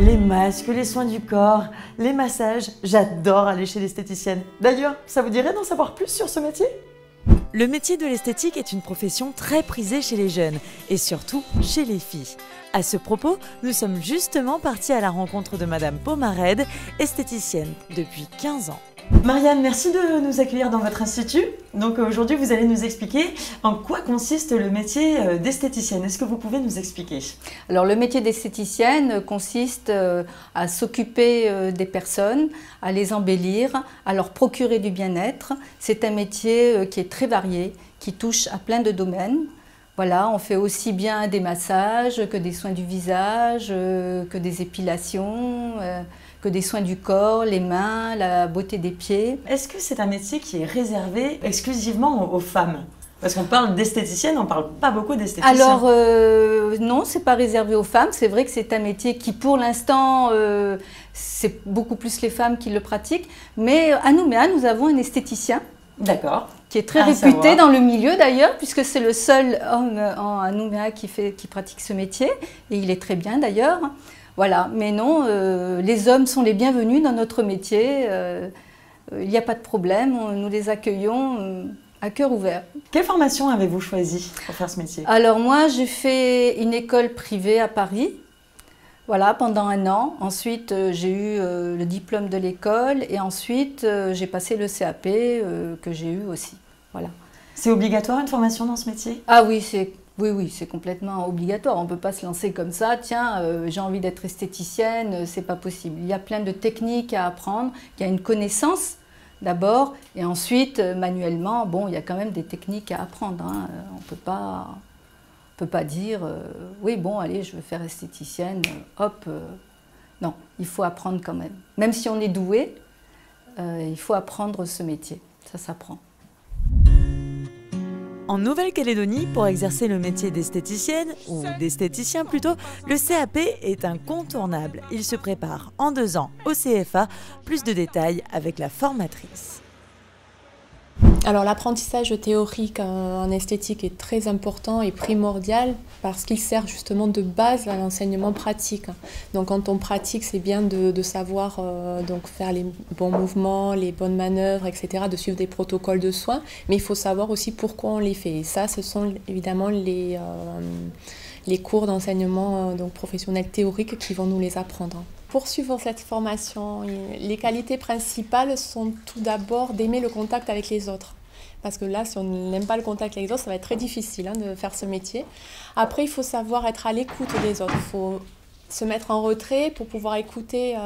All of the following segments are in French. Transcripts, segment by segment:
Les masques, les soins du corps, les massages, j'adore aller chez l'esthéticienne. D'ailleurs, ça vous dirait d'en savoir plus sur ce métier ? Le métier de l'esthétique est une profession très prisée chez les jeunes et surtout chez les filles. À ce propos, nous sommes justement partis à la rencontre de Madame Pomarède, esthéticienne depuis 15 ans. Marianne, merci de nous accueillir dans votre institut. Donc aujourd'hui, vous allez nous expliquer en quoi consiste le métier d'esthéticienne. Est-ce que vous pouvez nous expliquer ? Alors le métier d'esthéticienne consiste à s'occuper des personnes, à les embellir, à leur procurer du bien-être. C'est un métier qui est très varié, qui touche à plein de domaines. Voilà, on fait aussi bien des massages que des soins du visage, que des épilations, que des soins du corps, les mains, la beauté des pieds. Est-ce que c'est un métier qui est réservé exclusivement aux femmes ? Parce qu'on parle d'esthéticienne, on ne parle pas beaucoup d'esthéticiens. Alors non, ce n'est pas réservé aux femmes. C'est vrai que c'est un métier qui pour l'instant, c'est beaucoup plus les femmes qui le pratiquent. Mais à Nouméa, nous avons un esthéticien. D'accord. Qui est très réputé dans le milieu d'ailleurs, puisque c'est le seul homme à Nouméa qui pratique ce métier. Et il est très bien d'ailleurs. Voilà, mais non, les hommes sont les bienvenus dans notre métier. Il n'y a pas de problème, nous les accueillons à cœur ouvert. Quelle formation avez-vous choisi pour faire ce métier ? Alors moi, j'ai fait une école privée à Paris, voilà, pendant 1 an. Ensuite, j'ai eu le diplôme de l'école et ensuite, j'ai passé le CAP que j'ai eu aussi. Voilà. C'est obligatoire une formation dans ce métier ? Ah oui, c'est complètement obligatoire. On ne peut pas se lancer comme ça. Tiens, j'ai envie d'être esthéticienne, c'est pas possible. Il y a plein de techniques à apprendre. Il y a une connaissance d'abord et ensuite, manuellement, bon, il y a quand même des techniques à apprendre. Hein. On peut pas dire, oui, bon, allez, je veux faire esthéticienne, hop. Non, il faut apprendre quand même. Même si on est doué, il faut apprendre ce métier. Ça s'apprend. En Nouvelle-Calédonie, pour exercer le métier d'esthéticienne, ou d'esthéticien plutôt, le CAP est incontournable. Il se prépare en 2 ans au CFA. Plus de détails avec la formatrice. Alors l'apprentissage théorique en esthétique est très important et primordial parce qu'il sert justement de base à l'enseignement pratique. Donc quand on pratique, c'est bien de savoir donc faire les bons mouvements, les bonnes manœuvres, etc., de suivre des protocoles de soins, mais il faut savoir aussi pourquoi on les fait. Et ça, ce sont évidemment les cours d'enseignement donc professionnel théorique qui vont nous les apprendre. Pour suivre cette formation, les qualités principales sont tout d'abord d'aimer le contact avec les autres. Parce que là, si on n'aime pas le contact avec les autres, ça va être très difficile de faire ce métier. Après, il faut savoir être à l'écoute des autres. Il faut se mettre en retrait pour pouvoir écouter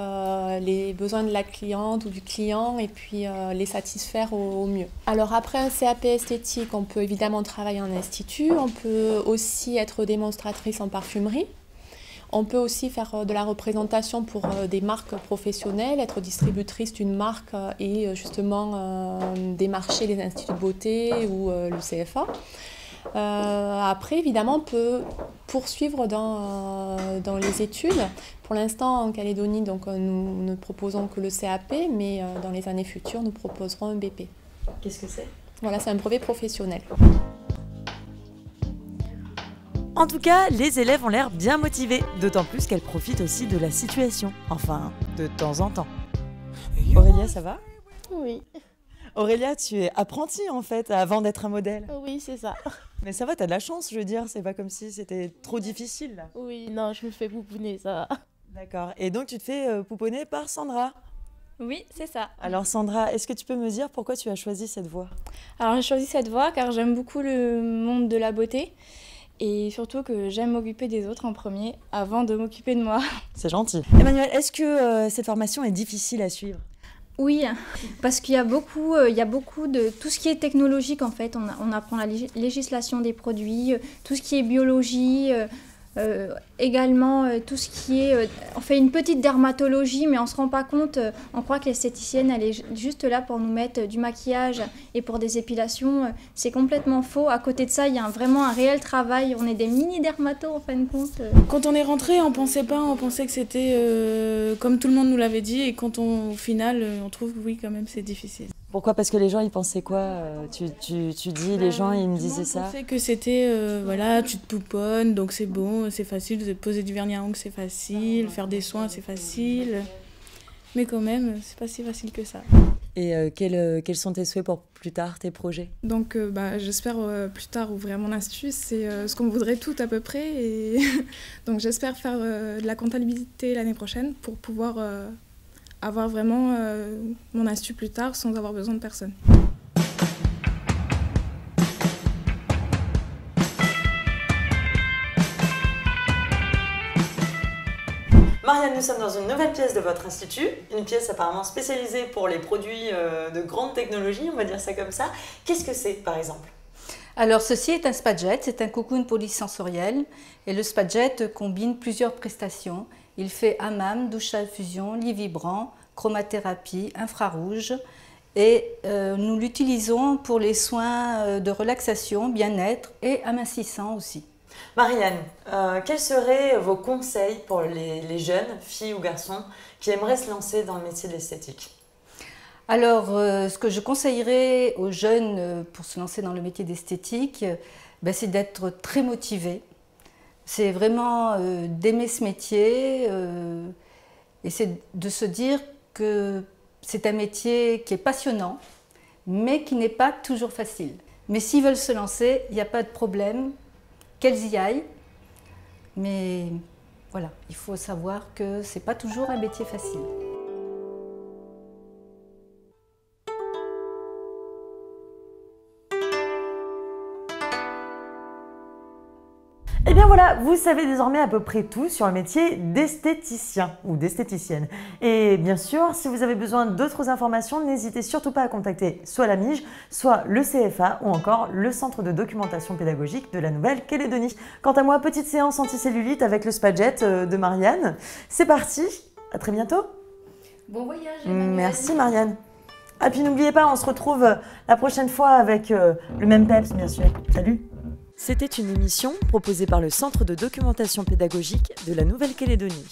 les besoins de la cliente ou du client et puis les satisfaire au mieux. Alors après un CAP esthétique, on peut évidemment travailler en institut. On peut aussi être démonstratrice en parfumerie. On peut aussi faire de la représentation pour des marques professionnelles, être distributrice d'une marque et justement démarcher les instituts de beauté ou le CFA. Après, évidemment, on peut poursuivre dans les études. Pour l'instant, en Calédonie, donc, nous ne proposons que le CAP, mais dans les années futures, nous proposerons un BP. Qu'est-ce que c'est ? Voilà, c'est un brevet professionnel. En tout cas, les élèves ont l'air bien motivés, d'autant plus qu'elles profitent aussi de la situation. Enfin, de temps en temps. Aurélia, ça va ? Oui. Aurélia, tu es apprentie en fait, avant d'être un modèle. Oui, c'est ça. Mais ça va, t'as de la chance, je veux dire, c'est pas comme si c'était trop difficile là. Oui, non, je me fais pouponner, ça va. D'accord, et donc tu te fais pouponner par Sandra. Oui, c'est ça. Alors Sandra, est-ce que tu peux me dire pourquoi tu as choisi cette voie ? Alors j'ai choisi cette voie car j'aime beaucoup le monde de la beauté. Et surtout que j'aime m'occuper des autres en premier avant de m'occuper de moi. C'est gentil. Emmanuel, est-ce que cette formation est difficile à suivre ? Oui, parce qu'il y a beaucoup de tout ce qui est technologique en fait. On apprend la législation des produits, tout ce qui est biologie, également tout ce qui est... on fait une petite dermatologie, mais on ne se rend pas compte. On croit que l'esthéticienne, elle est juste là pour nous mettre du maquillage et pour des épilations. C'est complètement faux. À côté de ça, il y a vraiment un réel travail. On est des mini-dermatos en fin de compte. Quand on est rentré, on pensait que c'était comme tout le monde nous l'avait dit. Et quand au final, on trouve que oui, quand même, c'est difficile. Pourquoi? Parce que les gens, ils pensaient quoi? Tu dis, les gens, ils me disaient ça? Je pensais que c'était, voilà, tu te pouponnes, donc c'est bon, c'est facile, de poser du vernis à ongles, c'est facile, faire des soins, c'est facile. Mais quand même, c'est pas si facile que ça. Et quels sont tes souhaits pour plus tard, tes projets? Donc j'espère plus tard ouvrir mon institut, c'est ce qu'on voudrait tout à peu près. Et donc j'espère faire de la comptabilité l'année prochaine pour pouvoir avoir vraiment mon institut plus tard sans avoir besoin de personne. Marianne, nous sommes dans une nouvelle pièce de votre institut, une pièce apparemment spécialisée pour les produits de grande technologie, on va dire ça comme ça. Qu'est-ce que c'est, par exemple? Alors, ceci est un Spa-Jet, c'est un cocoon polysensoriel. Et le Spa-Jet combine plusieurs prestations. Il fait hammam, douche à infusion, lit vibrant, chromathérapie, infrarouge. Et nous l'utilisons pour les soins de relaxation, bien-être et amincissant aussi. Marianne, quels seraient vos conseils pour les jeunes, filles ou garçons, qui aimeraient se lancer dans le métier de l'esthétique? Alors, ce que je conseillerais aux jeunes pour se lancer dans le métier d'esthétique, c'est d'être très motivé. C'est vraiment d'aimer ce métier et c'est de se dire que c'est un métier qui est passionnant, mais qui n'est pas toujours facile. Mais s'ils veulent se lancer, il n'y a pas de problème. Qu'elles y aillent, mais voilà, il faut savoir que ce n'est pas toujours un métier facile. Eh bien voilà, vous savez désormais à peu près tout sur le métier d'esthéticien ou d'esthéticienne. Et bien sûr, si vous avez besoin d'autres informations, n'hésitez surtout pas à contacter soit la MIJ, soit le CFA ou encore le Centre de documentation pédagogique de la Nouvelle-Calédonie. Quant à moi, petite séance anticellulite avec le Spa-Jet de Marianne. C'est parti, à très bientôt. Bon voyage, Emmanuel. Merci Marianne. Ah puis n'oubliez pas, on se retrouve la prochaine fois avec le même peps bien sûr. Salut. C'était une émission proposée par le Centre de documentation pédagogique de la Nouvelle-Calédonie.